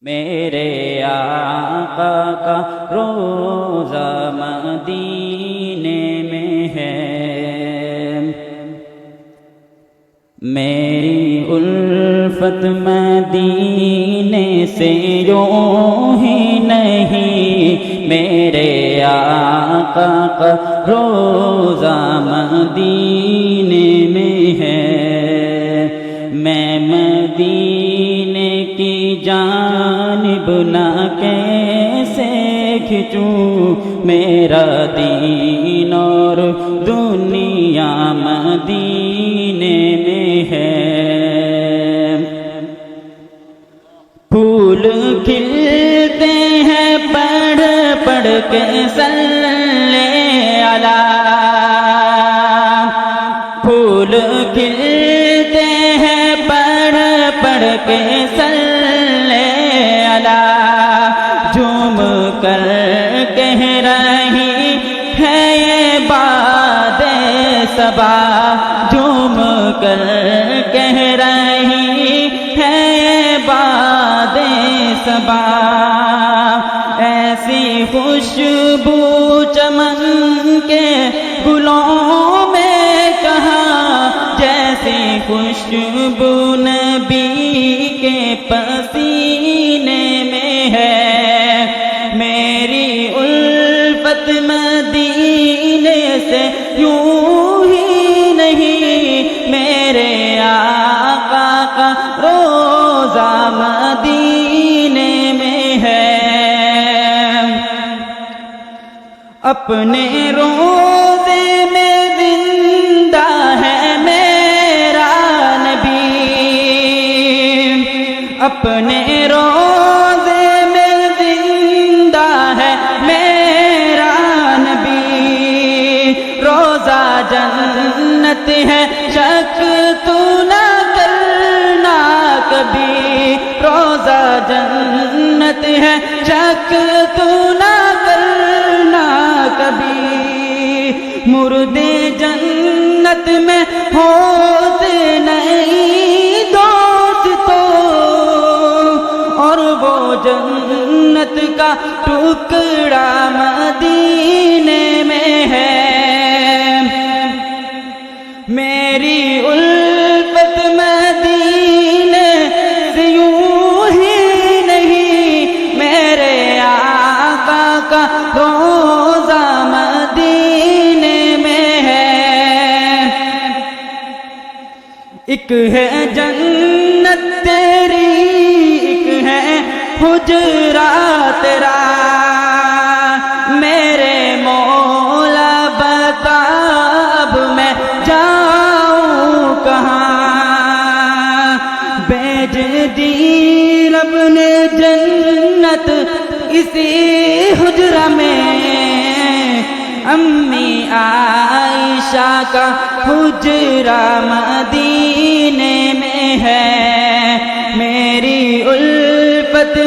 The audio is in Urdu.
میرے آقا کا روزہ مدینے میں ہے، میری الفت مدینے سے یوں ہی نہیں، میرے آقا کا روزہ مدینے میں ہے، میں مدینے کی جانب نہ کیسے کھچوں، میرا دین اور دنیا مدینے میں ہے، پھول کھلتے ہیں پڑھ پڑھ کے صلی علی، پھول کھلتے ہیں پڑھ پڑھ کے صلی علی، جھوم کر کہہ رہی ہے یہ باد صبا، جھوم کر کہہ رہی ہے یہ باد صبا، ایسی خوشبو چمن کے گلوں میں کہاں، جیسی خوشبو نبی کے پسینے میں ہے، میری الفت مدینے سے یوں ہی نہیں، میرے آقا کا روزہ مدینے میں ہے، اپنے روزے میں زندہ ہے میرا نبی، اپنے روزے میں زندہ ہے میرا نبی، روزہ جنت ہے شک تو نہ کرنا کبھی، روزہ جنت ہے شک تو نہ کرنا کبھی، مردے جنت میں ہوتے نہیں دوست تو، اور وہ جنت کا ٹکڑا مدینے میں ہے، میری الفت مدینے سے یوں ہی نہیں، میرے آقا کا روزہ مدینے میں ہے، ایک ہے جنت تیری، ایک ہے حجرا تیرا، میرے مولا بتا اب میں جاؤں کہاں، بیج دی رب نے جنت اسی حجرہ میں، امی عائشہ کا حجرہ مدینے میں ہے، میری الفت